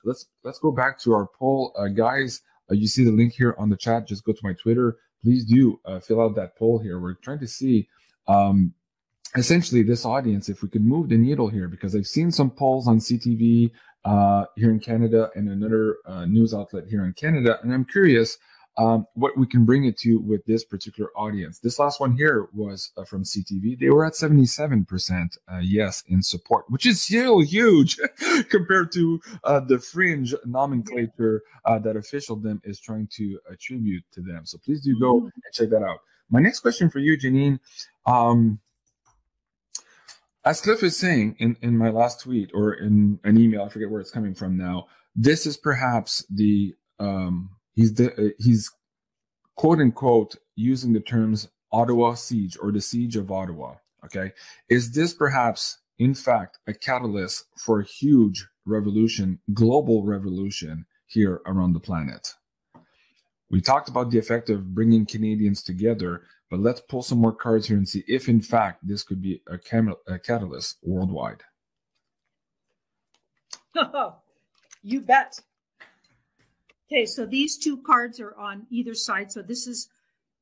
Let's go back to our poll, guys. You see the link here on the chat. Just go to my Twitter. Please do fill out that poll here. We're trying to see essentially this audience, if we could move the needle here, because I've seen some polls on CTV here in Canada and another news outlet here in Canada, and I'm curious what we can bring it to with this particular audience. This last one here was from CTV. They were at 77% yes in support, which is still huge compared to the fringe nomenclature that officialdom is trying to attribute to them. So please do go and check that out. My next question for you, Janine. As Cliff is saying in my last tweet or in an email, I forget where it's coming from now, this is perhaps the he's quote unquote using the terms Ottawa siege or the siege of Ottawa. Okay, is this perhaps in fact a catalyst for a huge revolution, global revolution here around the planet? We talked about the effect of bringing Canadians together, but let's pull some more cards here and see if in fact this could be a catalyst worldwide. You bet. Okay, so these two cards are on either side. So this is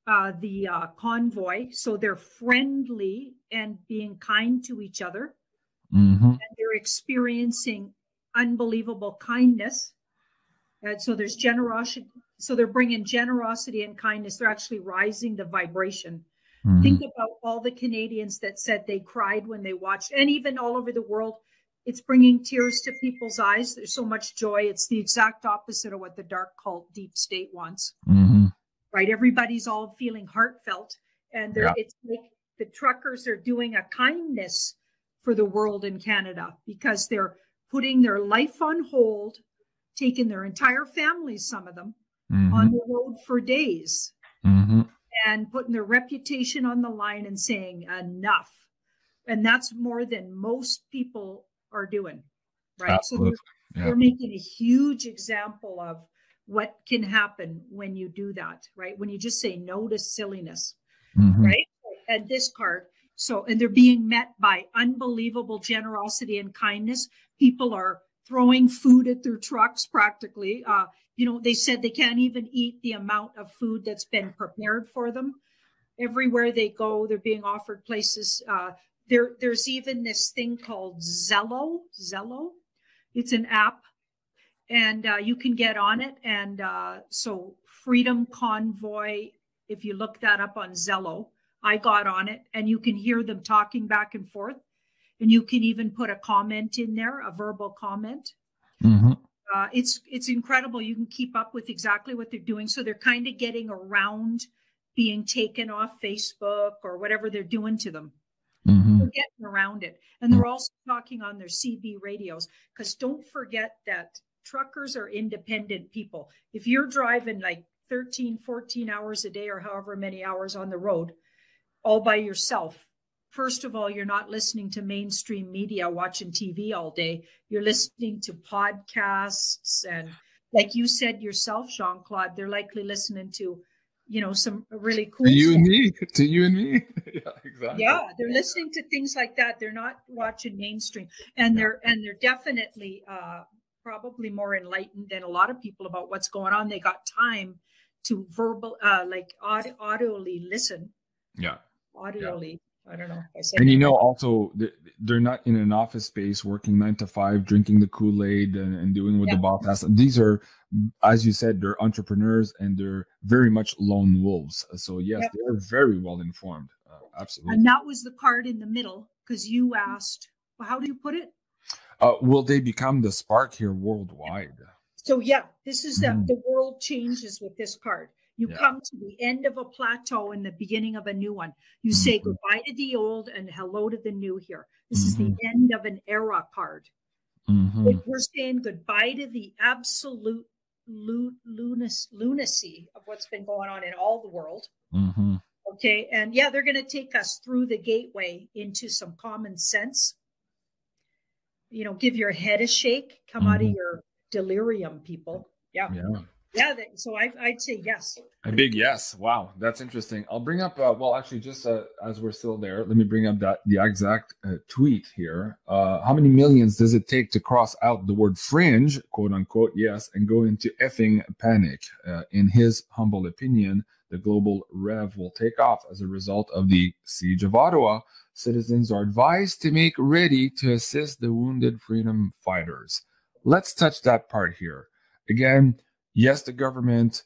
the convoy. So they're friendly and being kind to each other. And they're experiencing unbelievable kindness. And so there's generosity. So they're bringing generosity and kindness. They're actually rising the vibration. Think about all the Canadians that said they cried when they watched, and even all over the world. It's bringing tears to people's eyes. There's so much joy. It's the exact opposite of what the dark cult deep state wants. Right? Everybody's all feeling heartfelt. And it's like the truckers are doing a kindness for the world in Canada because they're putting their life on hold, taking their entire families, some of them, on the road for days, and putting their reputation on the line and saying enough. And that's more than most people are doing, right? Absolutely. So they're making a huge example of what can happen when you do that, right? When you just say no to silliness, right? And this card, and they're being met by unbelievable generosity and kindness. People are throwing food at their trucks practically. They said they can't even eat the amount of food that's been prepared for them. Everywhere they go, they're being offered places. There's even this thing called Zello. It's an app, and you can get on it. And so Freedom Convoy, if you look that up on Zello, I got on it, and you can hear them talking back and forth. And you can even put a comment in there, a verbal comment. It's incredible. You can keep up with exactly what they're doing. So they're kind of getting around being taken off Facebook or whatever they're doing to them. They're getting around it. And they're also talking on their CB radios, because don't forget that truckers are independent people. If you're driving like 13, 14 hours a day or however many hours on the road all by yourself, first of all, you're not listening to mainstream media, watching TV all day. You're listening to podcasts. And like you said yourself, Jean-Claude, they're likely listening to some really cool to you and me. Yeah, exactly. Yeah, they're listening to things like that. They're not watching mainstream, and they're definitely probably more enlightened than a lot of people about what's going on. They got time to audibly listen. Audibly. I don't know if I said. And also they're not in an office space working 9 to 5, drinking the Kool-Aid and doing what the boss has. These are, as you said, they're entrepreneurs and they're very much lone wolves. So yes, they're very well informed. Absolutely. And that was the card in the middle, because you asked, how do you put it? Will they become the spark here worldwide? So this is the world changes with this card. You come to the end of a plateau and the beginning of a new one. You say goodbye to the old and hello to the new here. This is the end of an era card. We're saying goodbye to the absolute lunacy of what's been going on in all the world. Okay. And they're going to take us through the gateway into some common sense. Give your head a shake, come out of your delirium, people. Yeah. Yeah, so I'd say yes. A big yes. Wow, that's interesting. I'll bring up, well, actually, just as we're still there, let me bring up the exact tweet here. How many millions does it take to cross out the word fringe, quote unquote, yes, and go into effing panic? In his humble opinion, the global rev will take off as a result of the siege of Ottawa. Citizens are advised to make ready to assist the wounded freedom fighters. Let's touch that part here. Again, yes, the government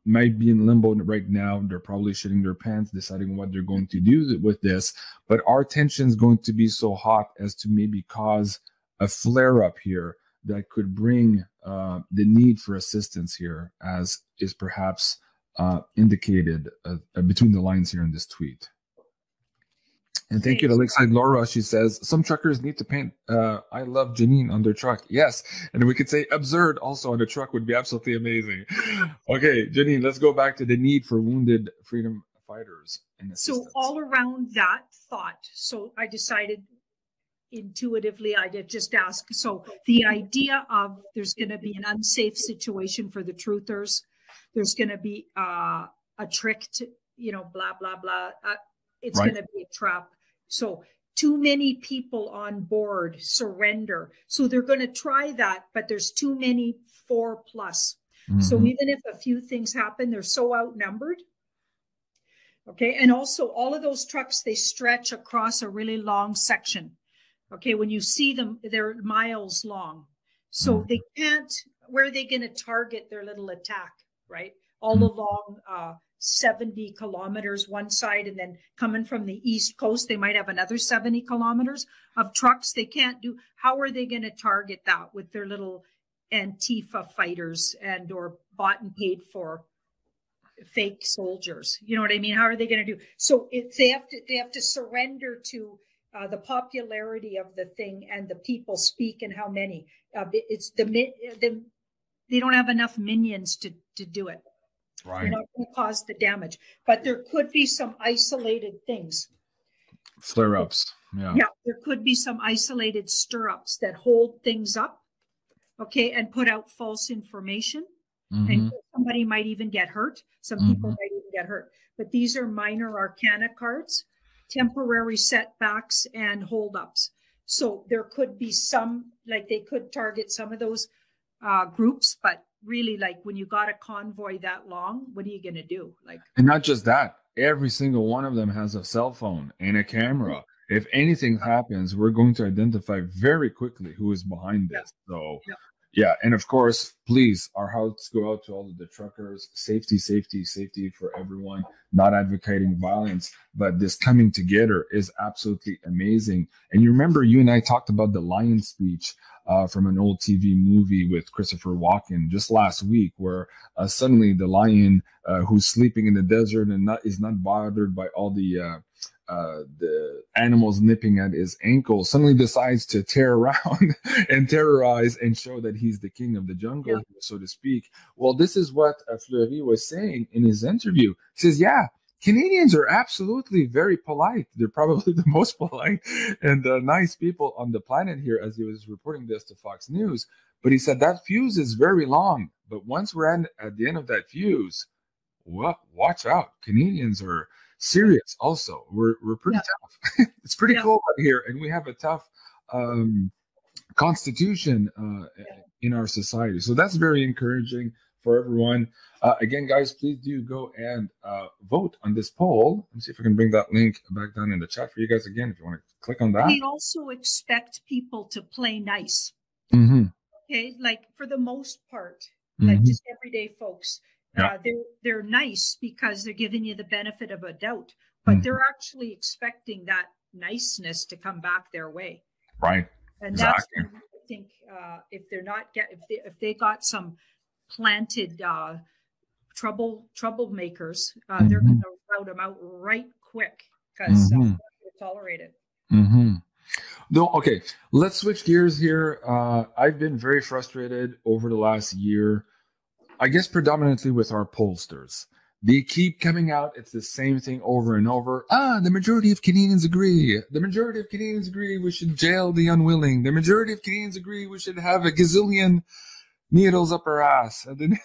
might be in limbo right now. They're probably shitting their pants, deciding what they're going to do with this. But our tension is going to be so hot as to maybe cause a flare-up here that could bring the need for assistance here, as is perhaps indicated between the lines here in this tweet. And thank you to Lakeside Laura. She says, some truckers need to paint I love Janine on their truck. Yes. And we could say absurd also on the truck would be absolutely amazing. Okay, Janine, let's go back to the need for wounded freedom fighters and assistance. So all around that thought, so I decided intuitively, I did just ask. So the idea of there's going to be an unsafe situation for the truthers. There's going to be a trick to, blah, blah, blah. It's going to be a trap. So too many people on board surrender. So they're going to try that, but there's too many 4+. Mm-hmm. So even if a few things happen, they're so outnumbered. Okay. And also all of those trucks, they stretch across a really long section. Okay. When you see them, they're miles long. So they can't, where are they going to target their little attack, right? All along 70 kilometers one side, and then coming from the East Coast, they might have another 70 kilometers of trucks. They can't do, how are they going to target that with their little Antifa fighters and or bought and paid for fake soldiers? You know what I mean? How are they going to do? So they have to surrender to the popularity of the thing and the people speak and how many. It's they don't have enough minions to do it. Right. They're not going to cause the damage, but there could be some isolated things. Flare-ups. Yeah. Yeah. There could be some isolated stir-ups that hold things up. Okay. And put out false information. Mm-hmm. And somebody might even get hurt. Some people might even get hurt, but these are minor arcana cards, temporary setbacks and holdups. So there could be some, like they could target some of those groups, but really, like when you got a convoy that long, what are you going to do? Like, and not just that, every single one of them has a cell phone and a camera. If anything happens, we're going to identify very quickly who is behind this. So yeah. And of course, please, our hearts go out to all of the truckers. Safety, safety, safety for everyone. Not advocating violence, but this coming together is absolutely amazing. And you remember, you and I talked about the Lion speech from an old TV movie with Christopher Walken just last week, where suddenly the lion who's sleeping in the desert and is not bothered by all the animals nipping at his ankle, suddenly decides to tear around and terrorize and show that he's the king of the jungle, so to speak. Well, this is what Fleury was saying in his interview. He says, yeah, Canadians are absolutely very polite. They're probably the most polite and nice people on the planet here, as he was reporting this to Fox News. But he said that fuse is very long. But once we're at the end of that fuse, well, watch out. Canadians are serious also. We're pretty tough. It's pretty cold out here. And we have a tough constitution in our society. So that's very encouraging for everyone. Again, guys, please do go and vote on this poll. Let me see if I can bring that link back down in the chat for you guys again, if you want to click on that. We also expect people to play nice. Okay, like for the most part, like just everyday folks. They're nice because they're giving you the benefit of a doubt, but they're actually expecting that niceness to come back their way. Right. And that's, I think, if they're not if they got some planted troublemakers, they're going to rout them out right quick because they're tolerated. No, okay, let's switch gears here. I've been very frustrated over the last year, I guess predominantly with our pollsters. They keep coming out. It's the same thing over and over. The majority of Canadians agree. The majority of Canadians agree we should jail the unwilling. The majority of Canadians agree we should have a gazillion needles up her ass. And then,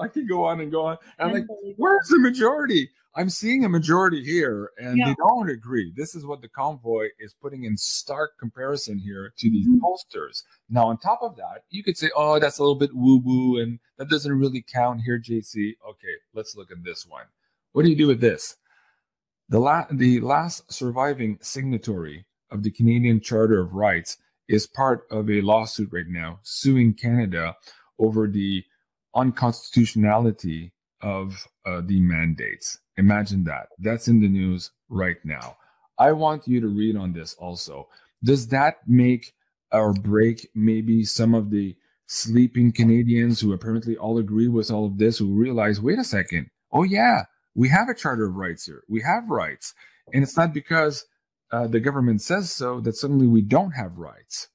I could go on and go on. And I'm like, where's the majority? I'm seeing a majority here, and they don't agree. This is what the convoy is putting in stark comparison here to these pollsters. Now, on top of that, you could say, oh, that's a little bit woo-woo, and that doesn't really count here, JC. Okay, let's look at this one. What do you do with this? The last surviving signatory of the Canadian Charter of Rights is part of a lawsuit right now suing Canada over the unconstitutionality of the mandates. Imagine that. That's in the news right now. I want you to read on this also. Does that make or break maybe some of the sleeping Canadians who apparently all agree with all of this, who realize, wait a second, oh yeah, we have a Charter of Rights here. We have rights. And it's not because the government says so that suddenly we don't have rights.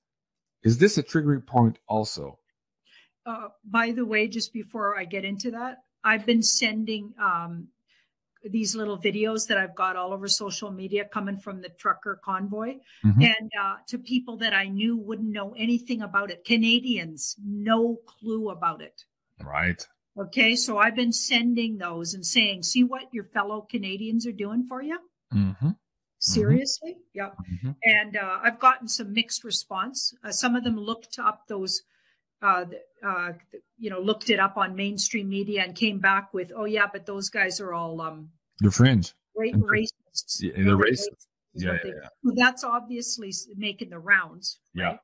Is this a triggering point also? By the way, just before I get into that, I've been sending these little videos that I've got all over social media coming from the trucker convoy, and to people that I knew wouldn't know anything about it. Canadians, no clue about it. Right. Okay, so I've been sending those and saying, see what your fellow Canadians are doing for you? Seriously? Yeah. And I've gotten some mixed response. Some of them looked up those looked it up on mainstream media and came back with, oh yeah, but those guys are all they're fringe, racists. Yeah, they're racist. Yeah. Well, that's obviously making the rounds. Right? Yeah.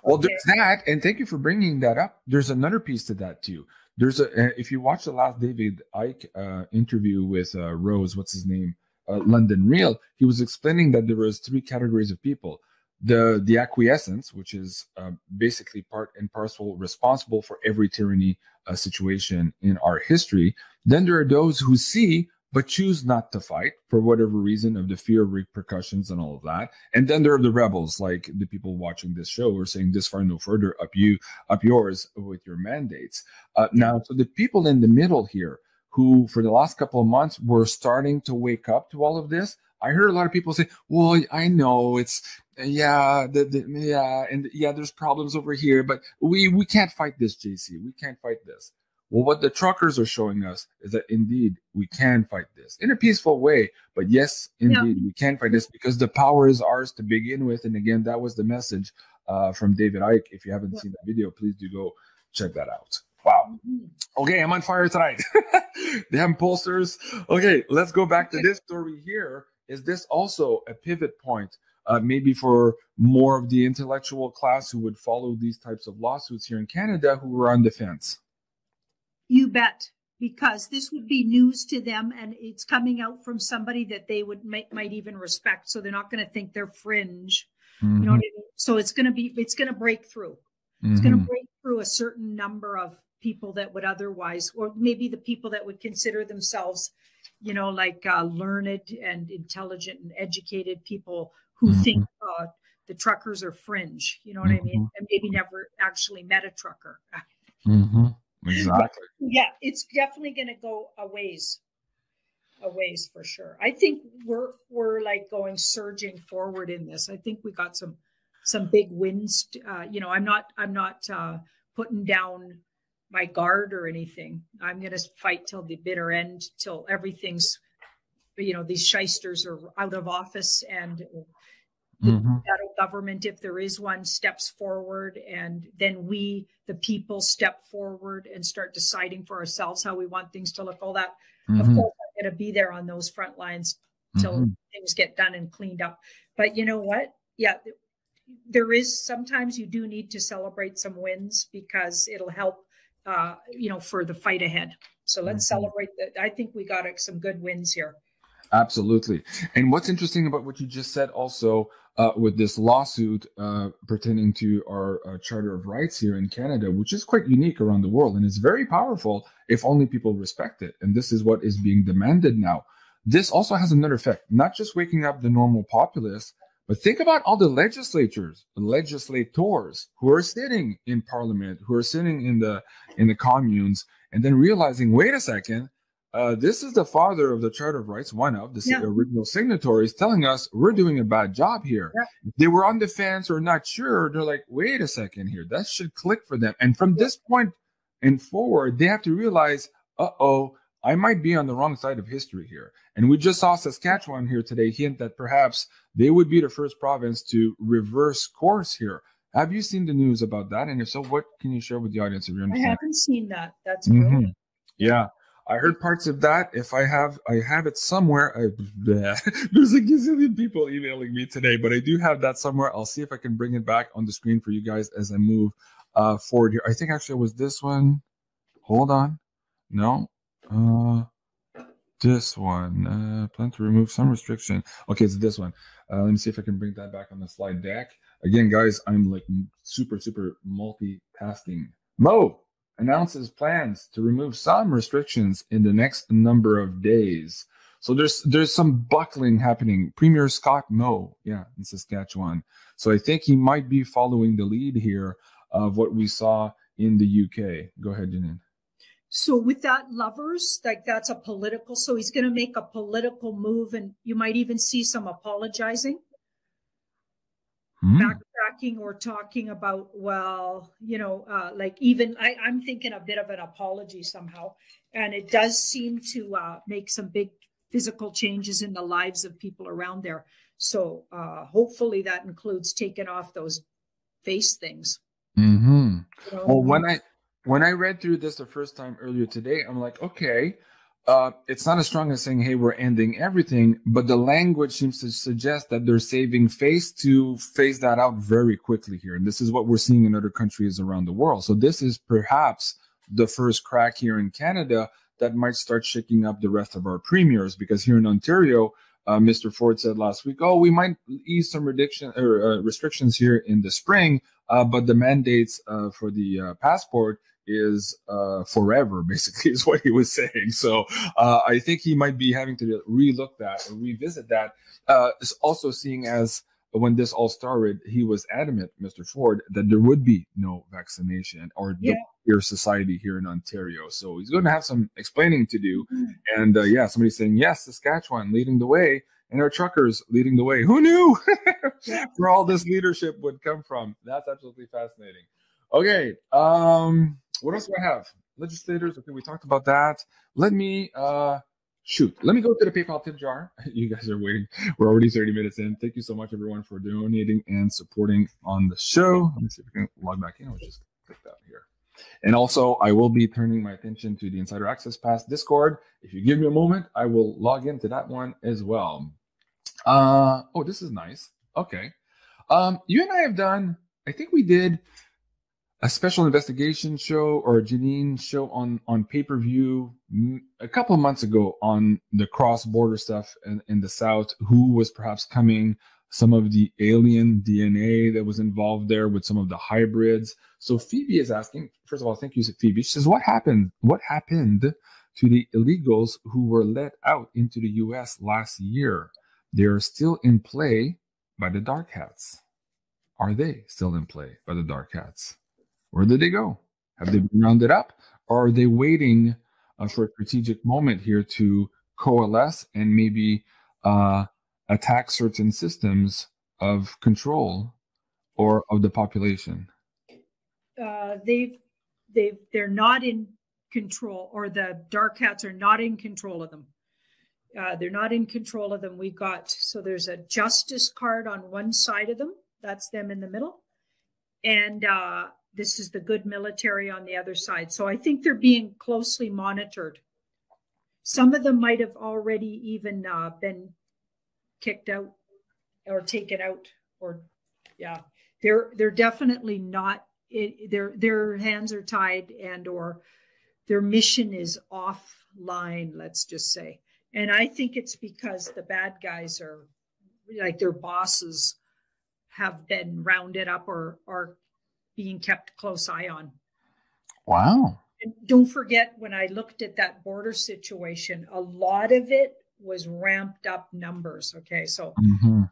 Well, there's that, and thank you for bringing that up. There's another piece to that too. There's if you watch the last David Icke interview with Rose, what's his name, London Real, he was explaining that there was 3 categories of people. The acquiescence, which is basically part and parcel responsible for every tyranny situation in our history. Then there are those who see but choose not to fight for whatever reason, of the fear of repercussions and all of that. And then there are the rebels, like the people watching this show, who are saying this far no further, up yours with your mandates. Now, so the people in the middle here, who for the last couple of months were starting to wake up to all of this, I heard a lot of people say, well, I know it's, there's problems over here, but we can't fight this, JC. We can't fight this. Well, what the truckers are showing us is that indeed we can fight this in a peaceful way. But yes, indeed, we can fight this because the power is ours to begin with. And again, that was the message from David Icke. If you haven't seen that video, please do go check that out. Wow. Okay, I'm on fire tonight. Damn pollsters. Okay, let's go back to this story here. Is this also a pivot point maybe for more of the intellectual class who would follow these types of lawsuits here in Canada, who were on the fence? You bet, because this would be news to them, and it's coming out from somebody that they might even respect. So they're not going to think they're fringe. You know what I mean? So it's going to break through. It's going to break through a certain number of people that would otherwise, or maybe the people that would consider themselves, like learned and intelligent and educated people who think the truckers are fringe. You know what I mean? And maybe never actually met a trucker. Exactly. Yeah, it's definitely going to go a ways for sure. I think we're like going surging forward in this. I think we got some big wins. I'm not putting down my guard or anything. I'm going to fight till the bitter end, till everything's, these shysters are out of office, and the federal government, if there is one, steps forward, and then we, the people, step forward and start deciding for ourselves how we want things to look. All that, of course, I'm going to be there on those front lines till things get done and cleaned up. But you know what? Yeah, there is, sometimes you do need to celebrate some wins because it'll help, for the fight ahead. So let's celebrate that. I think we got some good wins here. Absolutely. And what's interesting about what you just said also with this lawsuit pertaining to our Charter of Rights here in Canada, which is quite unique around the world, and it's very powerful if only people respect it. And this is what is being demanded now. This also has another effect, not just waking up the normal populace, but think about all the legislators who are sitting in parliament, who are sitting in the communes, and then realizing, wait a second, this is the father of the Charter of Rights, one of the Yeah. original signatories, telling us we're doing a bad job here. Yeah. If they were on the fence or not sure, they're like, wait a second here. That should click for them. And from this point and forward, they have to realize, uh-oh, I might be on the wrong side of history here. And we just saw Saskatchewan here today hint that perhaps they would be the first province to reverse course here. Have you seen the news about that? And if so, what can you share with the audience if you're I haven't seen that. That's Mm-hmm. brilliant. Yeah. I heard parts of that. If I have it somewhere. There's a gazillion people emailing me today, but I do have that somewhere. I'll see if I can bring it back on the screen for you guys as I move forward here. I think actually it was this one. Hold on. No. This one. Plan to remove some restriction. Okay, it's this one. Let me see if I can bring that back on the slide deck. Again, guys, I'm like super multitasking. Mo announces plans to remove some restrictions in the next number of days. So there's some buckling happening. Premier Scott Moe, in Saskatchewan. So I think he might be following the lead here of what we saw in the UK. Go ahead, Janine. So with that, lovers, like that's a political. So he's going to make a political move, and you might even see some apologizing. Backtracking or talking about, like even I'm thinking a bit of an apology somehow. And it does seem to make some big physical changes in the lives of people around there. So hopefully that includes taking off those face things. Mm-hmm. Well, when I read through this the first time earlier today, I'm like, okay, it's not as strong as saying, hey, we're ending everything, but the language seems to suggest that they're saving face to phase that out very quickly here. And this is what we're seeing in other countries around the world. So this is perhaps the first crack here in Canada that might start shaking up the rest of our premiers, because here in Ontario, Mr. Ford said last week, we might ease some restrictions here in the spring, but the mandates for the passport is forever, basically, is what he was saying. So I think he might be having to relook that or revisit that. Also seeing as when this all started, he was adamant, Mr. Ford, that there would be no vaccination or your society here in Ontario. So he's going to have some explaining to do. And somebody's saying, yes, Saskatchewan leading the way and our truckers leading the way. Who knew where all this leadership would come from? That's absolutely fascinating. Okay. What else do I have? Legislators. Okay, we talked about that. Let me go to the PayPal tip jar. You guys are waiting. We're already 30 minutes in. Thank you so much, everyone, for donating and supporting on the show. Let me see if we can log back in. I'll just click that here. And also, I will be turning my attention to the Insider Access Pass Discord. If you give me a moment, I will log into that one as well. This is nice. Okay. You and I have done, I think we did a special investigation show or a Janine show on pay-per-view a couple of months ago on the cross-border stuff in the South, who was perhaps coming, some of the alien DNA that was involved there with some of the hybrids. So Phoebe is asking, first of all, thank you, Phoebe. She says, what happened to the illegals who were let out into the U.S. last year? They are still in play by the dark hats. Are they still in play by the dark hats? Where did they go? Have they been rounded up? Or are they waiting for a strategic moment here to coalesce and maybe attack certain systems of control or of the population? They're not in control, or the dark hats are not in control of them. They're not in control of them. There's a justice card on one side of them. That's them in the middle. And this is the good military on the other side. So I think they're being closely monitored. Some of them might have already even been kicked out or taken out. They're definitely not. Their hands are tied, and or their mission is offline. Let's just say. And I think it's because the bad guys are, like, their bosses have been rounded up or are being kept a close eye on. Wow. And don't forget, when I looked at that border situation, a lot of it was ramped up numbers. Okay. So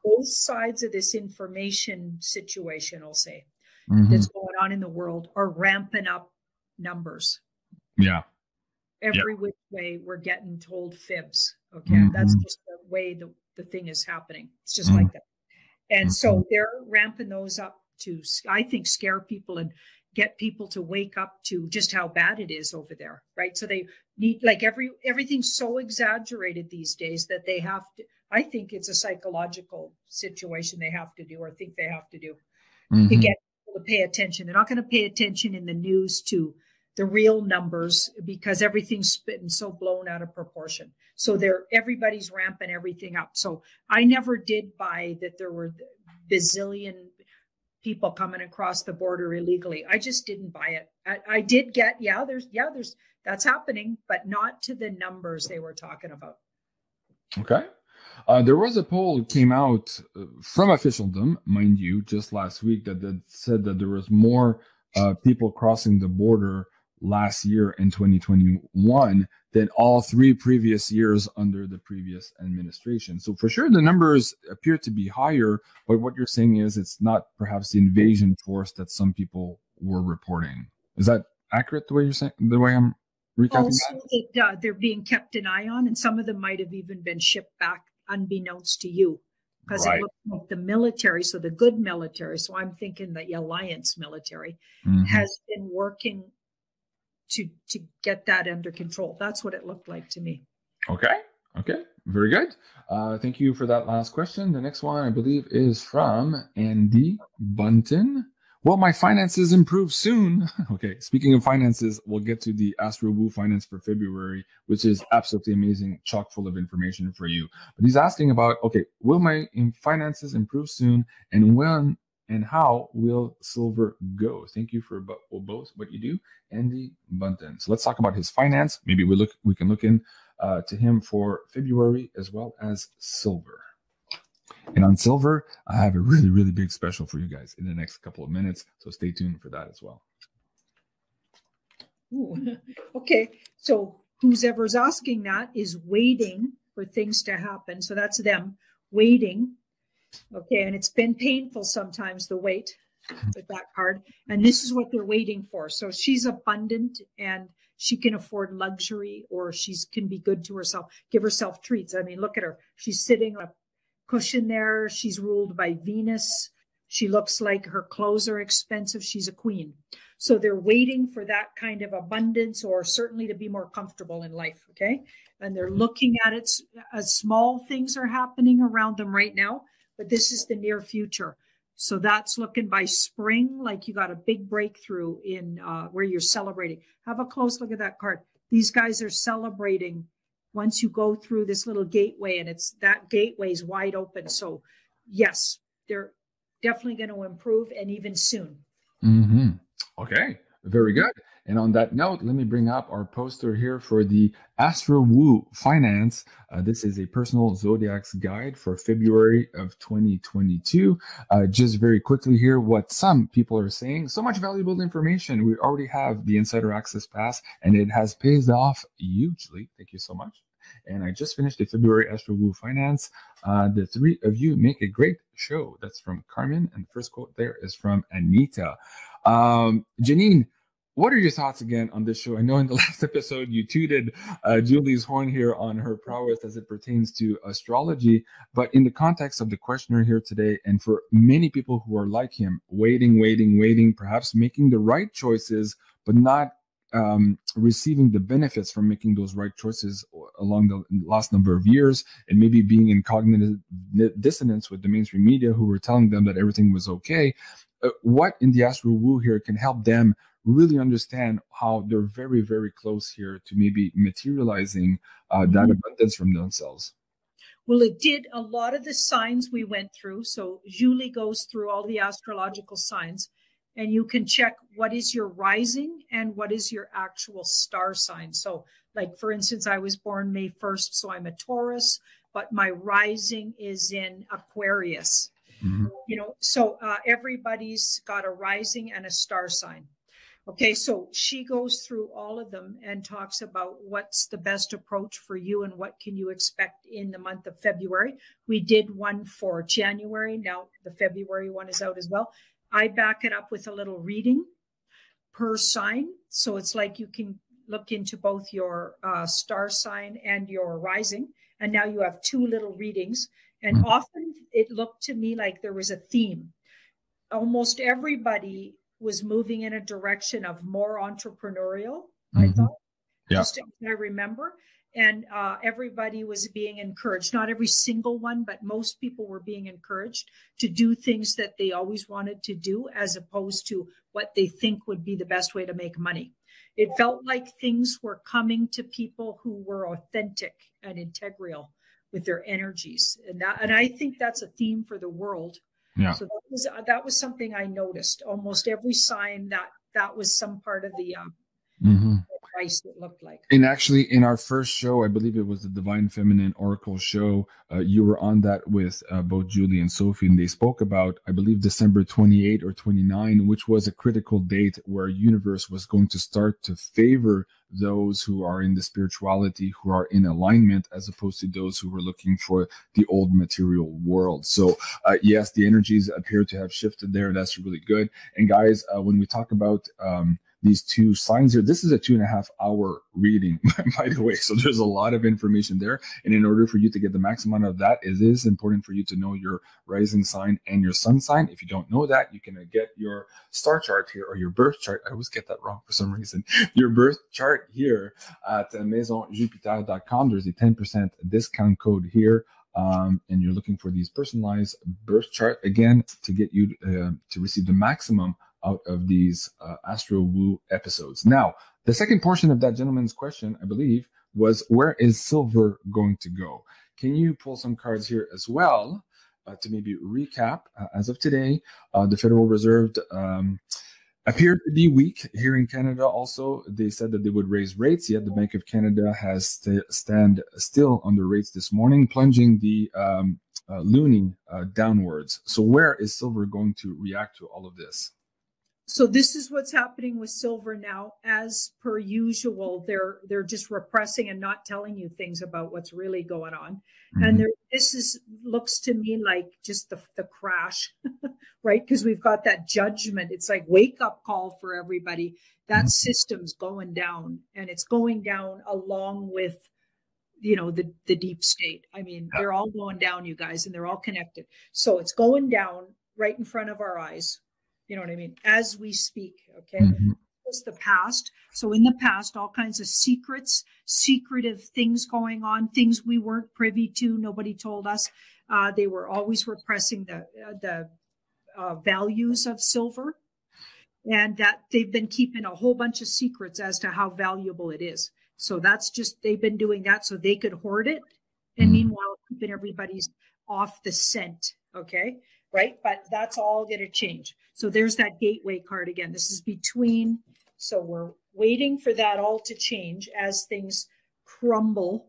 both sides of this information situation, I'll say, that's going on in the world are ramping up numbers. Yeah. every which way we're getting told fibs. Okay, that's just the way the thing is happening. It's just like that. And so they're ramping those up to, I think, scare people and get people to wake up to just how bad it is over there, right? So they need, like, everything's so exaggerated these days that they have to, I think it's a psychological situation they have to do, or think they have to do, to get people to pay attention. They're not going to pay attention in the news to the real numbers because everything's been so blown out of proportion. So everybody's ramping everything up. So I never did buy that there were bazillion people coming across the border illegally. I just didn't buy it. I did get, there's that's happening, but not to the numbers they were talking about. Okay. There was a poll that came out from officialdom, mind you, just last week that said that there was more people crossing the border last year in 2021 than all 3 previous years under the previous administration. So for sure, the numbers appear to be higher, but what you're saying is it's not perhaps the invasion force that some people were reporting. Is that accurate, the way you're saying, the way I'm recapping also, that they're being kept an eye on, and some of them might have even been shipped back unbeknownst to you, because it looks like the military, so the good military, so I'm thinking the alliance military, has been working to get that under control. That's what it looked like to me. Okay, very good. Thank you for that last question. The next one, I believe, is from Andy Bunton. Will my finances improve soon? Okay, speaking of finances, we'll get to the Astro Woo finance for February, which is absolutely amazing, chock full of information for you. But he's asking about, okay, will my finances improve soon, and when and how will silver go? Thank you for both what you do, Andy Bunton. So let's talk about his finance. Maybe we can look in to him for February as well as silver. And on silver, I have a really, really big special for you guys in the next couple of minutes. So stay tuned for that as well. Ooh, okay. So whoever's asking that is waiting for things to happen. So that's them waiting. Okay. And it's been painful sometimes, the wait with that card. And this is what they're waiting for. So she's abundant and she can afford luxury, or she can be good to herself, give herself treats. I mean, look at her. She's sitting on a cushion there. She's ruled by Venus. She looks like her clothes are expensive. She's a queen. So they're waiting for that kind of abundance, or certainly to be more comfortable in life. Okay. And they're looking at it as small things are happening around them right now, but this is the near future. So that's looking by spring, like you got a big breakthrough in where you're celebrating. Have a close look at that card. These guys are celebrating once you go through this little gateway, and it's that gateway is wide open. So yes, they're definitely going to improve, and even soon. Okay, very good. And on that note, let me bring up our poster here for the Astro Woo Finance. This is a personal zodiacs guide for February of 2022. Just very quickly here, what some people are saying. So much valuable information. We already have the Insider Access Pass, and it has paid off hugely. Thank you so much. And I just finished the February Astro Woo Finance. The 3 of you make a great show. That's from Carmen. And the first quote there is from Anita. Janine, what are your thoughts again on this show? I know in the last episode you tooted Julie's horn here on her prowess as it pertains to astrology, but in the context of the questioner here today, and for many people who are like him, waiting, perhaps making the right choices, but not receiving the benefits from making those right choices along the last number of years, and maybe being in cognitive dissonance with the mainstream media who were telling them that everything was okay. What in the Astro Woo here can help them really understand how they're very, very close here to maybe materializing that abundance from themselves? Well, it did a lot of the signs we went through. So Julie goes through all the astrological signs, and you can check what is your rising and what is your actual star sign. So like, for instance, I was born May 1st, so I'm a Taurus, but my rising is in Aquarius. You know, so everybody's got a rising and a star sign. Okay, so she goes through all of them and talks about what's the best approach for you and what can you expect in the month of February. We did one for January. Now the February one is out as well. I back it up with a little reading per sign. So it's like you can look into both your star sign and your rising. And now you have two little readings. And often it looked to me like there was a theme. Almost everybody was moving in a direction of more entrepreneurial, I thought, just as I remember. And everybody was being encouraged, not every single one, but most people were being encouraged to do things that they always wanted to do, as opposed to what they think would be the best way to make money. It felt like things were coming to people who were authentic and integral with their energies. And I think that's a theme for the world. Yeah. So that was something I noticed. Almost every sign that was some part of the advice it looked like. And actually, in our first show, I believe it was the Divine Feminine Oracle show, you were on that with both Julie and Sophie, and they spoke about, I believe, December 28 or 29, which was a critical date where universe was going to start to favor those who are in the spirituality, who are in alignment, as opposed to those who were looking for the old material world. So yes, the energies appear to have shifted there. That's really good. And guys, when we talk about these two signs here, this is a 2.5 hour reading, by the way. So there's a lot of information there. And in order for you to get the maximum out of that, it is important for you to know your rising sign and your sun sign. If you don't know that, you can get your star chart here, or your birth chart. I always get that wrong for some reason. Your birth chart here at 𝐆𝐥𝐸𝐿 There's a 10% discount code here. And you're looking for these personalized birth chart, again, to get you to receive the maximum out of these Astro Woo episodes. Now, the second portion of that gentleman's question, I believe, was, where is silver going to go? Can you pull some cards here as well to maybe recap? As of today, the Federal Reserve appeared to be weak here in Canada. Also, they said that they would raise rates, yet the Bank of Canada has stand still on the rates this morning, plunging the loonie downwards. So where is silver going to react to all of this? So this is what's happening with silver now. As per usual, they're just repressing and not telling you things about what's really going on. And this looks to me like just the crash, right? Because we've got that judgment. It's like wake up call for everybody. That system's going down, and it's going down along with, you know, the deep state. I mean, they're all going down, you guys, and they're all connected. So it's going down right in front of our eyes. You know what I mean? As we speak, okay? It's the past. So in the past, all kinds of secrets, secretive things going on, things we weren't privy to, nobody told us. They were always repressing the values of silver, and that they've been keeping a whole bunch of secrets as to how valuable it is. So that's just, they've been doing that so they could hoard it, and meanwhile keeping everybody's off the scent, okay? Right? But that's all going to change. So there's that gateway card again. This is between. So we're waiting for that all to change as things crumble.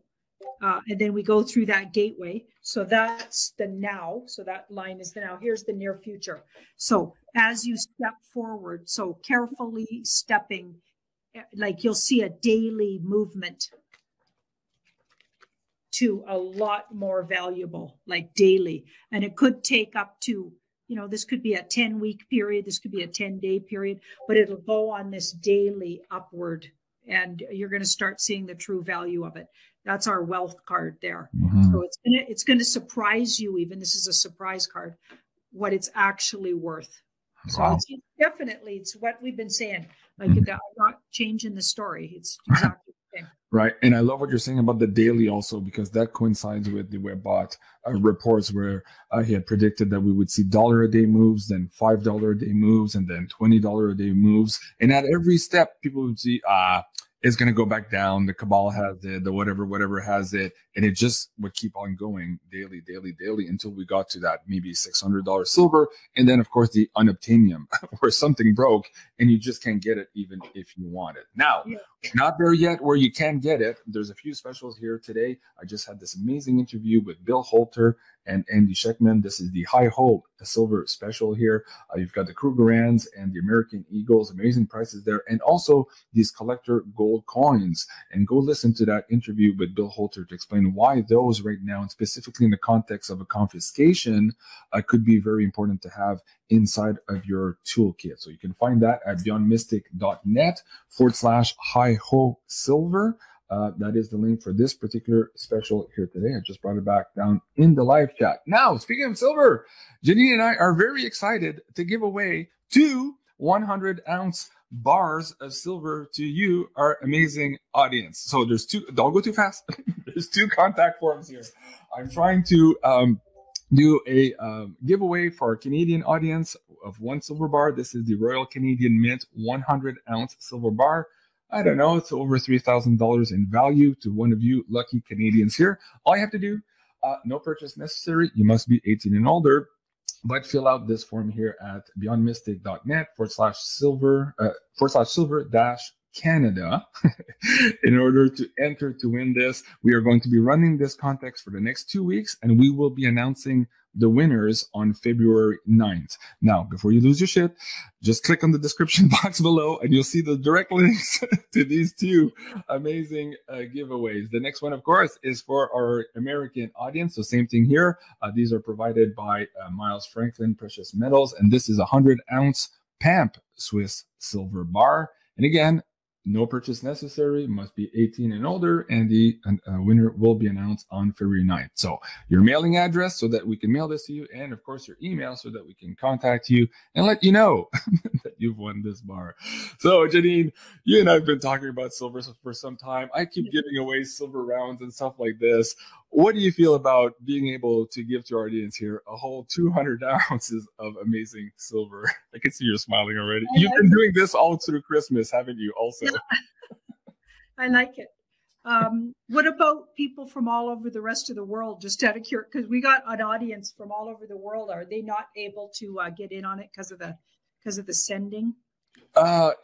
And then we go through that gateway. So that's the now. So that line is the now. Here's the near future. So as you step forward, so carefully stepping, like you'll see a daily movement to a lot more valuable, like daily. And it could take up to, you know, this could be a 10-week period. This could be a 10-day period, but it'll go on this daily upward, and you're going to start seeing the true value of it. That's our wealth card there. So it's going to surprise you. Even this is a surprise card, what it's actually worth. So it's definitely, it's what we've been saying. Like I'm not changing the story. It's exactly the same. Right. And I love what you're saying about the daily also, because that coincides with the Webbot reports where he had predicted that we would see $1 a day moves, then $5 a day moves, and then $20 a day moves. And at every step, people would see, it's going to go back down. The cabal has it, the whatever has it. And it just would keep on going daily until we got to that maybe $600 silver. And then, of course, the unobtainium where something broke and you just can't get it even if you want it. Now, not there yet where you can get it. There's a few specials here today. I just had this amazing interview with Bill Holter and Andy Sheckman. This is the Hi-Ho Silver Special here. You've got the Krugerrands and the American Eagles, amazing prices there, and also these collector gold coins. And go listen to that interview with Bill Holter to explain why those right now, and specifically in the context of a confiscation, could be very important to have inside of your toolkit. So you can find that at beyondmystic.net/Hi-Ho Silver. That is the link for this particular special here today. I just brought it back down in the live chat. Now, speaking of silver, Janine and I are very excited to give away 2 100-ounce bars of silver to you, our amazing audience. So there's 2, don't go too fast. There's 2 contact forms here. I'm trying to do a giveaway for our Canadian audience of 1 silver bar. This is the Royal Canadian Mint 100-ounce silver bar. I don't know, it's over $3,000 in value to one of you lucky Canadians here. All you have to do, no purchase necessary. You must be 18 and older, but fill out this form here at beyondmystic.net/silver-Canada in order to enter to win this. We are going to be running this contest for the next 2 weeks, and we will be announcing the winners on February 9th. Now, before you lose your shit, just click on the description box below and you'll see the direct links to these 2 amazing giveaways. The next one, of course, is for our American audience. So same thing here. These are provided by Miles Franklin Precious Metals, and this is a 100-ounce PAMP Swiss silver bar. And again, no purchase necessary, must be 18 and older, and the winner will be announced on February 9th. So your mailing address so that we can mail this to you, and of course your email so that we can contact you and let you know that you've won this bar. So Janine, you and I have been talking about silver for some time. I keep giving away silver rounds and stuff like this. What do you feel about being able to give to our audience here a whole 200 ounces of amazing silver? I can see you're smiling already. You've been doing this all through Christmas, haven't you, also? I like it. What about people from all over the rest of the world, just out of curiosity? Because we got an audience from all over the world. Are they not able to get in on it because of the sending?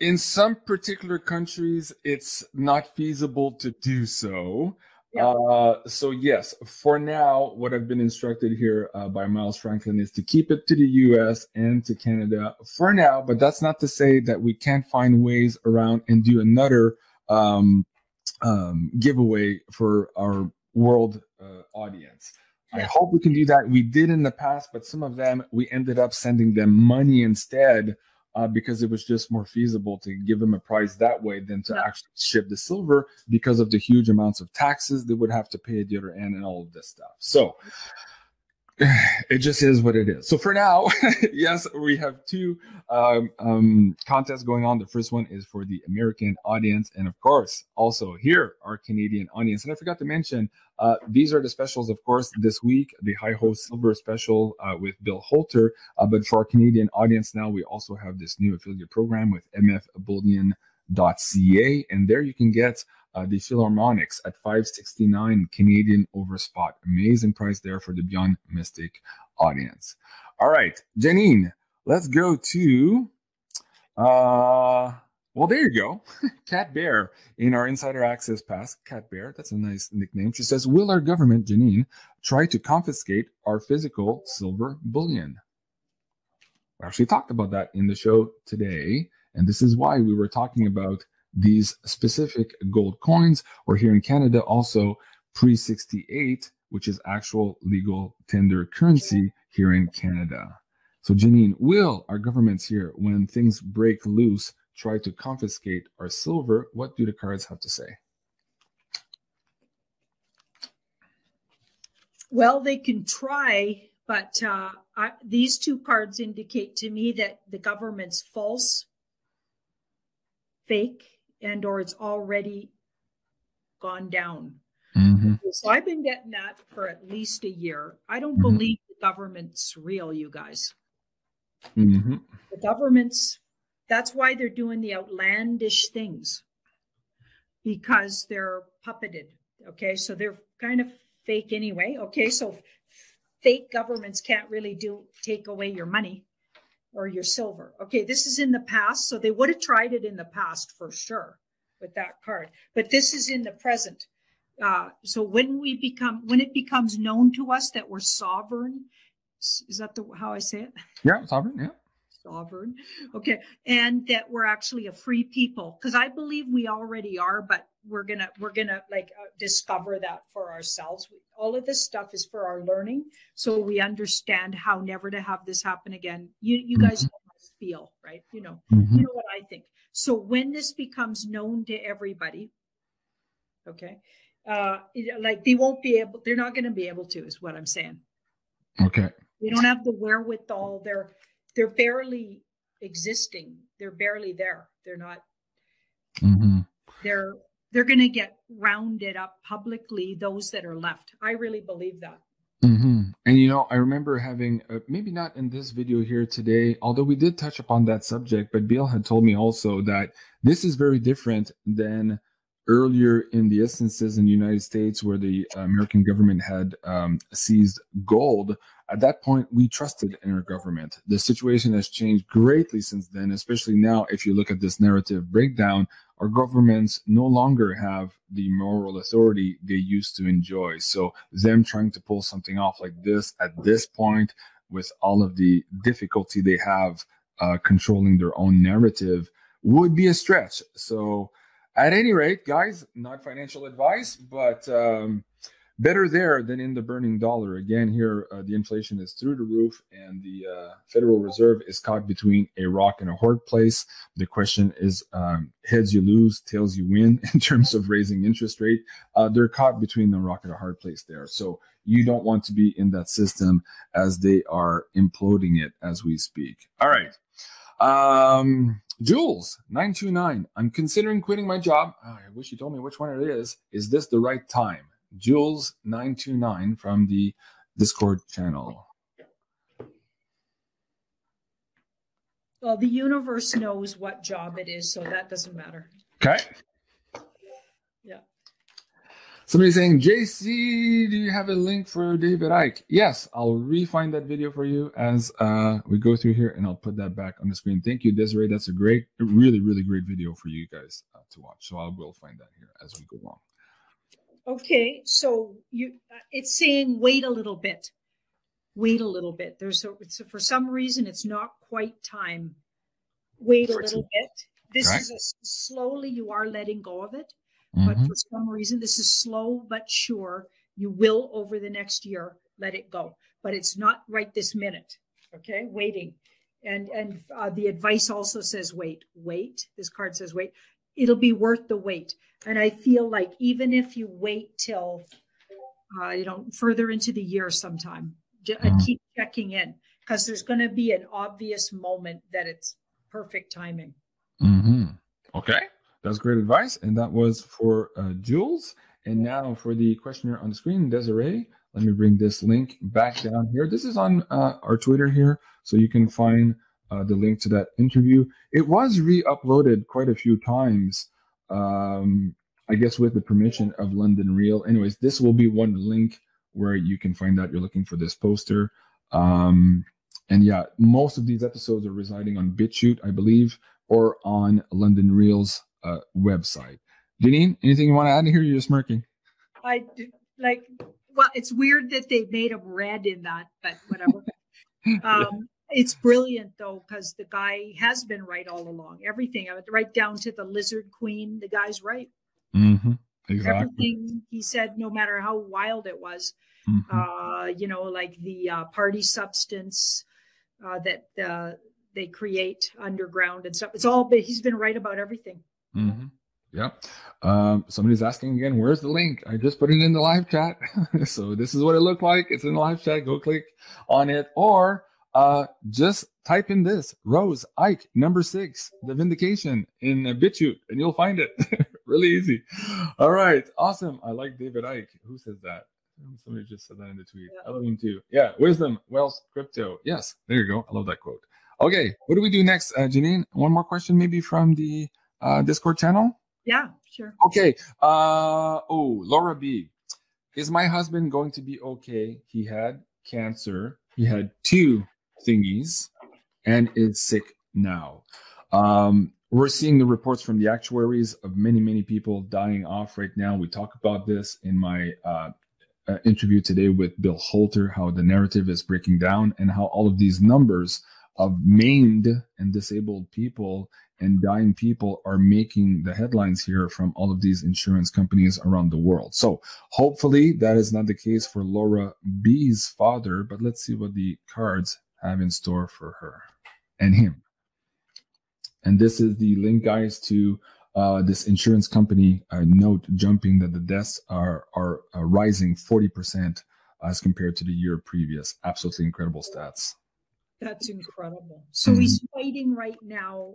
In some particular countries, it's not feasible to do so. Yeah. So yes, for now, what I've been instructed here by Miles Franklin is to keep it to the US and to Canada for now, but that's not to say that we can't find ways around and do another giveaway for our world audience. Yeah. I hope we can do that. We did in the past, but some of them, we ended up sending them money instead, because it was just more feasible to give them a price that way than to actually ship the silver because of the huge amounts of taxes they would have to pay at the other end and all of this stuff. So it just is what it is. So for now, yes, we have 2 contests going on. The first one is for the American audience, and of course, also here, our Canadian audience. And I forgot to mention, these are the specials, of course, this week, the Hi-Ho Silver Special with Bill Holter. But for our Canadian audience now, we also have this new affiliate program with mfbullion.ca, and there you can get the Philharmonics at $569 Canadian over spot. Amazing price there for the Beyond Mystic audience. All right, Janine, let's go to, well, there you go. Cat Bear in our Insider Access Pass. Cat Bear, that's a nice nickname. She says, will our government, Janine, try to confiscate our physical silver bullion? We actually talked about that in the show today, and this is why we were talking about these specific gold coins, or here in Canada also pre-68, which is actual legal tender currency here in Canada. So Janine, will our governments here, when things break loose, try to confiscate our silver? What do the cards have to say? Well, they can try, but these 2 cards indicate to me that the government's false, fake, and or it's already gone down. Mm-hmm. So I've been getting that for at least a year. I don't believe the government's real, you guys. Mm-hmm. The government's, that's why they're doing the outlandish things, because they're puppeted. Okay, so they're kind of fake anyway. Okay, so fake governments can't really take away your money or your silver. Okay, this is in the past, so they would have tried it in the past for sure with that card. But this is in the present. So when it becomes known to us that we're sovereign, is that how I say it? Yeah, sovereign. Yeah. Sovereign. Okay. And that we're actually a free people, because I believe we already are, but we're gonna like discover that for ourselves. All of this stuff is for our learning, so we understand how never to have this happen again. You guys know how I feel, right? You know what I think. So when this becomes known to everybody, okay, like they're not going to be able to, is what I'm saying. Okay. They don't have the wherewithal. They're barely existing. They're barely there. They're not. They're going to get rounded up publicly, those that are left. I really believe that. And you know, I remember having maybe not in this video here today, although we did touch upon that subject, but Bill had told me also that this is very different than earlier in the instances in the United States where the American government had seized gold. At that point, we trusted in our government. The situation has changed greatly since then, especially now. If you look at this narrative breakdown, our governments no longer have the moral authority they used to enjoy. So them trying to pull something off like this at this point, with all of the difficulty they have controlling their own narrative, would be a stretch. So at any rate, guys, not financial advice, but better there than in the burning dollar. Again, here, the inflation is through the roof, and the Federal Reserve is caught between a rock and a hard place. The question is, heads you lose, tails you win in terms of raising interest rate. They're caught between the rock and a hard place there. So you don't want to be in that system as they are imploding it as we speak. All right. Jules 929. I'm considering quitting my job. Oh, I wish you told me which one it is. Is this the right time? Jules 929 from the Discord channel. Well, the universe knows what job it is, so that doesn't matter. Okay. Yeah. Somebody saying, JC, do you have a link for David Icke? Yes, I'll re-find that video for you as we go through here, and I'll put that back on the screen. Thank you, Desiree. That's a really, really great video for you guys to watch. So I will find that here as we go along. Okay, so it's saying wait a little bit. Wait a little bit. For some reason, it's not quite time. Wait a little bit. This is slowly you are letting go of it. But for some reason, this is slow but sure. You will, over the next year, let it go. But it's not right this minute. Okay, waiting. And the advice also says wait. This card says wait. It'll be worth the wait. And I feel like even if you wait till, further into the year sometime, keep checking in, because there's going to be an obvious moment that it's perfect timing. Okay. That's great advice. And that was for Jules. And now for the questioner on the screen, Desiree. Let me bring this link back down here. This is on our Twitter here, so you can find the link to that interview. It was re-uploaded quite a few times, I guess with the permission of London Real. Anyways, this will be one link where you can find out you're looking for this poster. And yeah, most of these episodes are residing on BitChute, I believe, or on London Real's website. Janine, anything you want to add here? You're smirking. Well, it's weird that they made him red in that, but whatever. It's brilliant though, because the guy has been right all along. Everything, right down to the lizard queen, the guy's right. Exactly. Everything he said, no matter how wild it was, like the party substance that they create underground and stuff. It's all, but he's been right about everything. Yep. Somebody's asking again, where's the link? I just put it in the live chat. So this is what it looked like. It's in the live chat. Go click on it, or just type in this Rose Icke #6, the Vindication in BitChute, and you'll find it. Really easy. All right. Awesome. I like David Icke. Who says that? Somebody just said that in the tweet. I love him too. Yeah. Wisdom, wealth, crypto. Yes. There you go. I love that quote. Okay. What do we do next, Janine? One more question maybe from the Discord channel? Yeah, sure. Okay. Laura B. Is my husband going to be okay? He had cancer. He had 2 thingies and is sick now. we're seeing the reports from the actuaries of many, many people dying off right now. We talk about this in my interview today with Bill Holter, how the narrative is breaking down and how all of these numbers of maimed and disabled people and dying people are making the headlines here from all of these insurance companies around the world. So hopefully that is not the case for Laura B's father, but let's see what the cards have in store for her and him. And this is the link, guys, to this insurance company note jumping that the deaths are rising 40% as compared to the year previous. Absolutely incredible stats. That's incredible. So he's fighting right now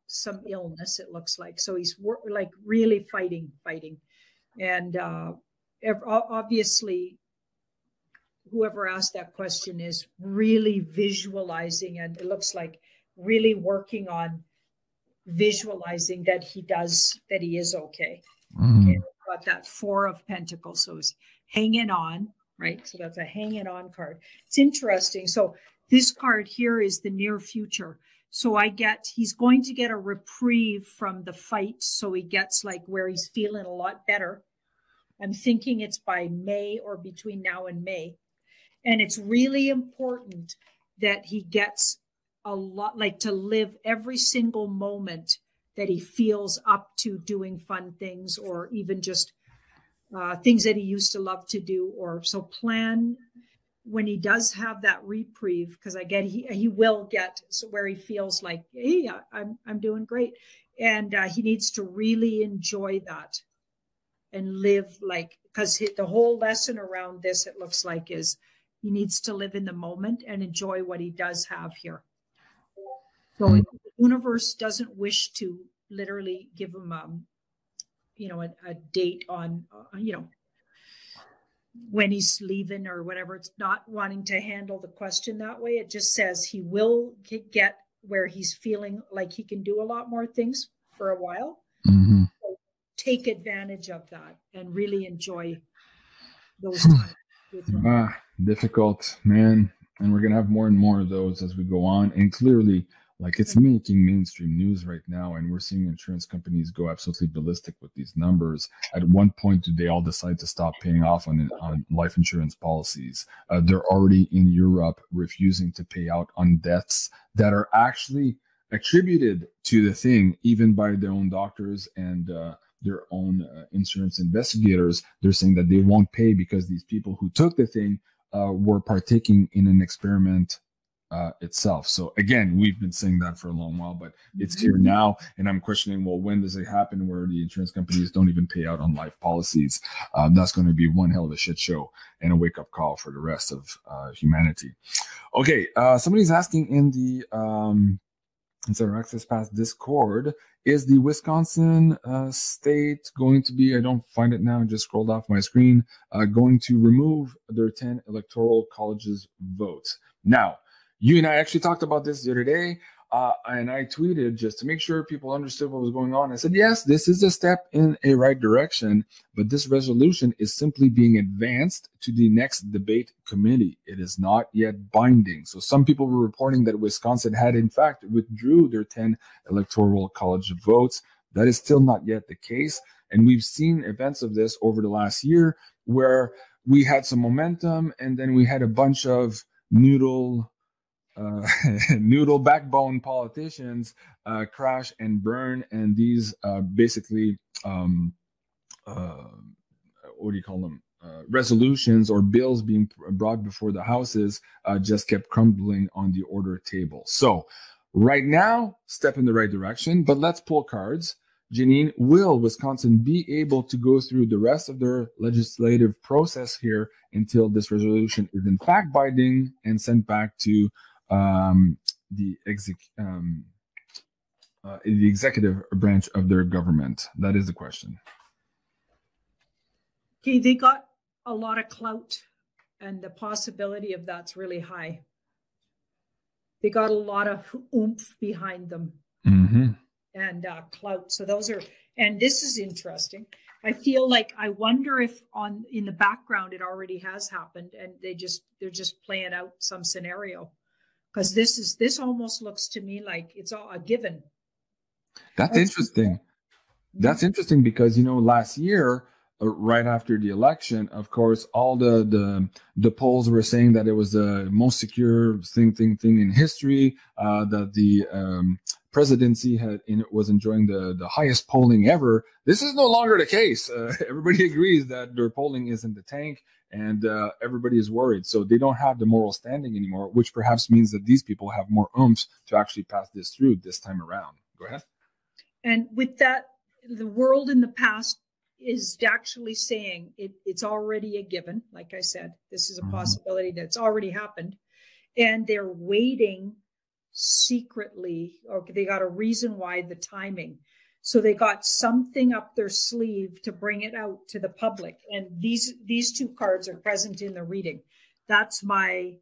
some illness, it looks like. So he's like really fighting. And obviously, whoever asked that question is really visualizing, and it looks like really working on visualizing that he is okay. Okay, got that 4 of Pentacles, so he's hanging on, right? So that's a hanging on card. It's interesting. So this card here is the near future. So he's going to get a reprieve from the fight. So he gets like where he's feeling a lot better. I'm thinking it's by May or between now and May. And it's really important that he gets a lot, like to live every single moment that he feels up to doing fun things, or even just things that he used to love to do. Or so plan when he does have that reprieve, because I get he will get where he feels like, hey, I'm doing great, and he needs to really enjoy that and live like, because the whole lesson around this, it looks like, is he needs to live in the moment and enjoy what he does have here. So the universe doesn't wish to literally give him, a date on, when he's leaving or whatever. It's not wanting to handle the question that way. It just says he will get where he's feeling like he can do a lot more things for a while. So take advantage of that and really enjoy those times with him. Difficult, man. And we're going to have more and more of those as we go on. And clearly, like, it's making mainstream news right now, and we're seeing insurance companies go absolutely ballistic with these numbers. At one point, did they all decide to stop paying off on life insurance policies? They're already in Europe refusing to pay out on deaths that are actually attributed to the thing, even by their own doctors and their own insurance investigators. They're saying that they won't pay because these people who took the thing were partaking in an experiment itself. So again, we've been saying that for a long while, but it's here now, and I'm questioning, well, when does it happen where the insurance companies don't even pay out on life policies? That's going to be one hell of a shit show and a wake-up call for the rest of humanity. Okay, somebody's asking in the Insider Access Pass Discord, is the Wisconsin state going to be, I don't find it now, I just scrolled off my screen, going to remove their 10 electoral colleges votes? Now, you and I actually talked about this the other day, and I tweeted just to make sure people understood what was going on. I said, yes, this is a step in a right direction, but this resolution is simply being advanced to the next debate committee. It is not yet binding. So some people were reporting that Wisconsin had, in fact, withdrew their 10 electoral college votes. That is still not yet the case. And we've seen events of this over the last year where we had some momentum, and then we had a bunch of noodle backbone politicians crash and burn, and these basically what do you call them, resolutions or bills being brought before the houses just kept crumbling on the order table. So right now, step in the right direction, but let's pull cards. Janine, will Wisconsin be able to go through the rest of their legislative process here until this resolution is in fact binding and sent back to the executive branch of their government? That is the question. Okay, they got a lot of clout, and the possibility of that's really high. They got a lot of oomph behind them and clout. So those are, and this is interesting. I feel like, I wonder if in the background it already has happened, and they're just playing out some scenario. Because this almost looks to me like it's all a given. That's interesting. That's interesting because, you know, last year, right after the election, of course, all the polls were saying that it was the most secure thing in history, that the presidency was enjoying the highest polling ever. This is no longer the case. Everybody agrees that their polling is in the tank, and everybody is worried. So they don't have the moral standing anymore, which perhaps means that these people have more oomph to actually pass this through this time around. Go ahead. And with that, the world in the past is actually saying it's already a given. Like I said, this is a possibility that's already happened. And they're waiting secretly, or they got a reason why, the timing. So they got something up their sleeve to bring it out to the public. And these two cards are present in the reading. That's my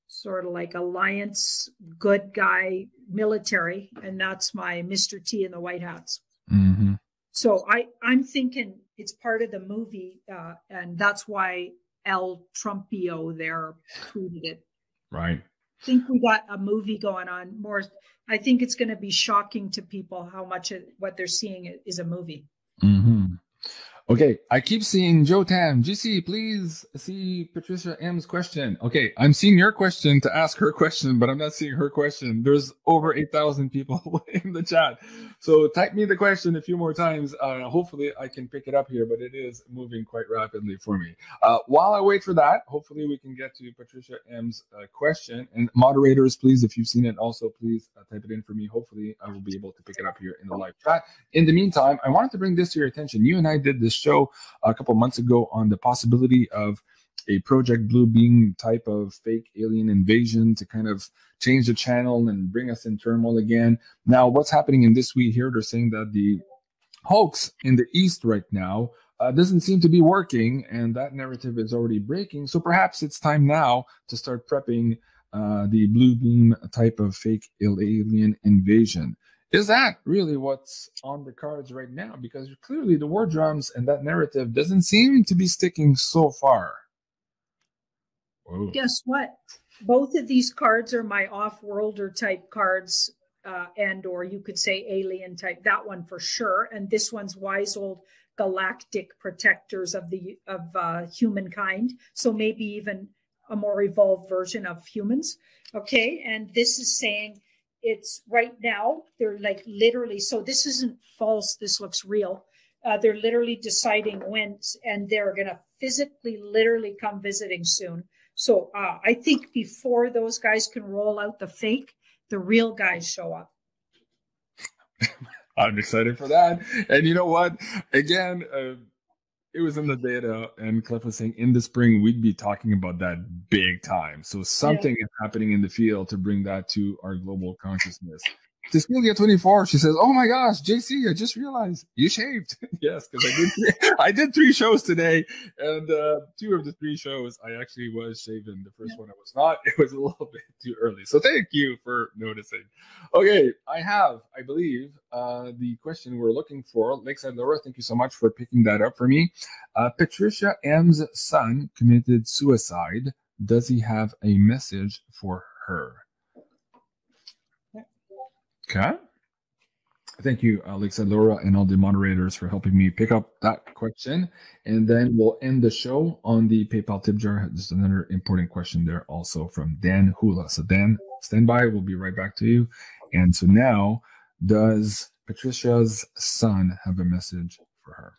sort of like alliance, good guy, military, and that's my Mr. T in the white hats. Mm-hmm. So I'm thinking it's part of the movie, and that's why El Trumpio there tweeted it. Right. I think we got a movie going on more. I think it's going to be shocking to people how much of what they're seeing is a movie. Mm-hmm. Okay, I keep seeing Joe Tam. GC, please see Patricia M's question. Okay, I'm seeing your question to ask her question, but I'm not seeing her question. There's over 8,000 people in the chat. So type me the question a few more times. Hopefully I can pick it up here, but it is moving quite rapidly for me. While I wait for that, hopefully we can get to Patricia M's question. And moderators, please, if you've seen it also, please type it in for me. Hopefully I will be able to pick it up here in the live chat. In the meantime, I wanted to bring this to your attention. You and I did this show a couple months ago on the possibility of a Project Blue Beam type of fake alien invasion to kind of change the channel and bring us in turmoil again. Now, what's happening in this tweet here, they're saying that the hoax in the East right now doesn't seem to be working, and that narrative is already breaking. So perhaps it's time now to start prepping the Blue Beam type of fake alien invasion. Is that really what's on the cards right now? Because clearly the war drums and that narrative doesn't seem to be sticking so far. Whoa. Guess what? Both of these cards are my off-worlder type cards, and or you could say alien type. That one for sure, and this one's wise old galactic protectors of humankind. So maybe even a more evolved version of humans. Okay, and this is saying. It's right now, they're like literally, so this isn't false, this looks real. They're literally deciding when, and they're going to physically, literally come visiting soon. So I think before those guys can roll out the fake, the real guys show up. I'm excited for that. And you know what? Again, it was in the data, and Cliff was saying in the spring we'd be talking about that big time. So something is happening in the field to bring that to our global consciousness. Cecilia 24, she says, "Oh my gosh, JC, I just realized you shaved." Yes, because I did 3 shows today, and 2 of the 3 shows I actually was shaven. The first one I was not. It was a little bit too early. So thank you for noticing. Okay, I believe, the question we're looking for. Lakeside Laura, thank you so much for picking that up for me. Patricia M's son committed suicide. Does he have a message for her? Okay. Thank you, Alexa, Laura, and all the moderators for helping me pick up that question. And then we'll end the show on the PayPal tip jar. There's another important question there also from Dan Hula. So Dan, stand by. We'll be right back to you. And so now, does Patricia's son have a message for her?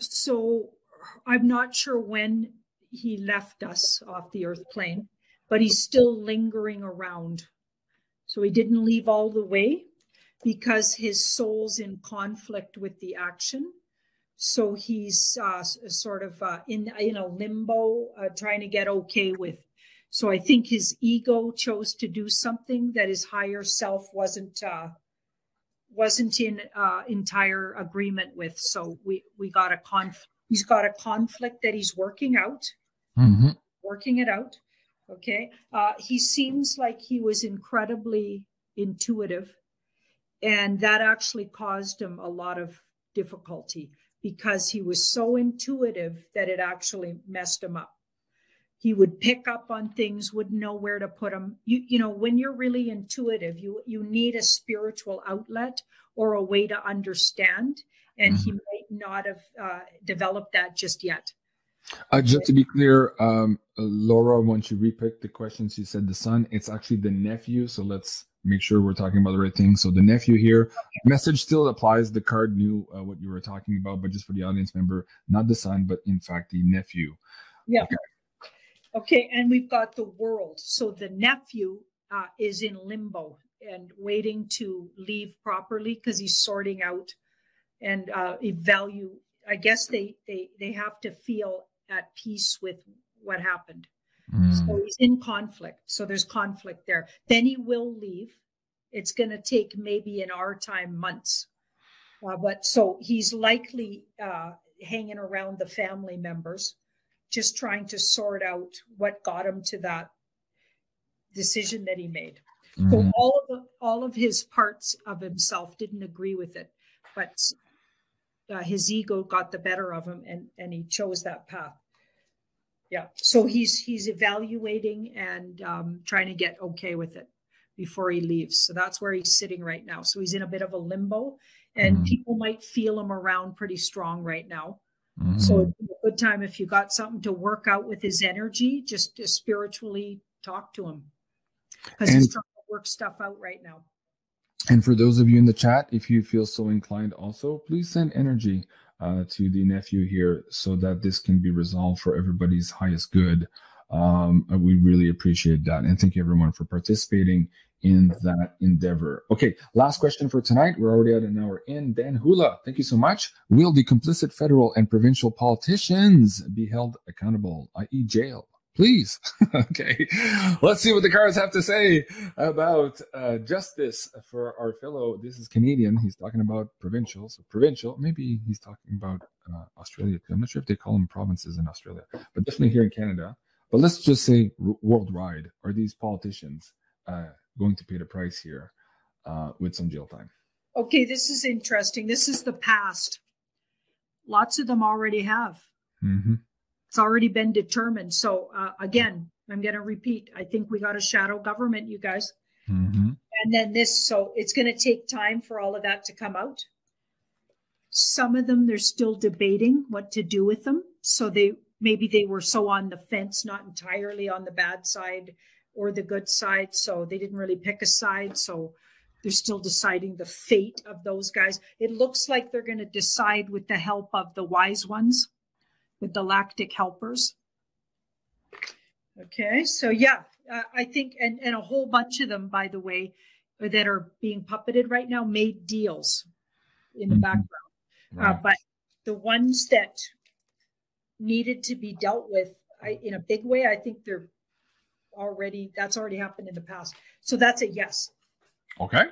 So I'm not sure when he left us off the Earth plane, but he's still lingering around. So he didn't leave all the way because his soul's in conflict with the action. So he's sort of in a limbo, trying to get okay with. So I think his ego chose to do something that his higher self wasn't in entire agreement with. So he's got a conflict that he's working out, working it out. Okay. He seems like he was incredibly intuitive, And that actually caused him a lot of difficulty because he was so intuitive that it actually messed him up. He would pick up on things, wouldn't know where to put them. You know, when you're really intuitive, you need a spiritual outlet or a way to understand. And he might not have developed that just yet. Just to be clear, Laura, once you repicked the question, she said the son. It's actually the nephew. So let's make sure we're talking about the right thing. So the nephew here, message still applies. The card knew what you were talking about, but just for the audience member, not the son, but in fact the nephew. Yeah. Okay, and we've got the world. So the nephew is in limbo and waiting to leave properly because he's sorting out and evaluate. I guess they have to feel at peace with what happened. So he's in conflict. So there's conflict there. Then he will leave. It's going to take maybe in our time months. But so he's likely hanging around the family members, just trying to sort out what got him to that decision that he made. So all of his parts of himself didn't agree with it, but his ego got the better of him, and he chose that path. Yeah. So he's evaluating and trying to get okay with it before he leaves. So that's where he's sitting right now. So he's in a bit of a limbo, and people might feel him around pretty strong right now. So it's a good time if you got something to work out with his energy, just to spiritually talk to him, because he's trying to work stuff out right now. And for those of you in the chat, if you feel so inclined also, please send energy to the nephew here so that this can be resolved for everybody's highest good. We really appreciate that. And thank you everyone for participating in that endeavor. Okay, last question for tonight. We're already at an hour in. Dan Hula, thank you so much. Will the complicit federal and provincial politicians be held accountable, i.e. jail? Please. Okay, let's see what the cards have to say about justice for our fellow. This is Canadian. He's talking about provincial. So provincial, maybe he's talking about Australia too. I'm not sure if they call them provinces in Australia, but definitely here in Canada. But let's just say worldwide, are these politicians going to pay the price here with some jail time? Okay, this is interesting. This is the past. Lots of them already have. It's already been determined. So again, I'm going to repeat. I think we got a shadow government, you guys. And then this, so it's going to take time for all of that to come out. Some of them, they're still debating what to do with them. So maybe they were so on the fence, not entirely on the bad side or the good side. So they didn't really pick a side. So they're still deciding the fate of those guys. It looks like they're going to decide with the help of the wise ones, with the lactic helpers. Okay, so yeah, I think, and a whole bunch of them, by the way, that are being puppeted right now, made deals in the background. But the ones that needed to be dealt with in a big way, I think that's already happened in the past. So that's a yes. Okay.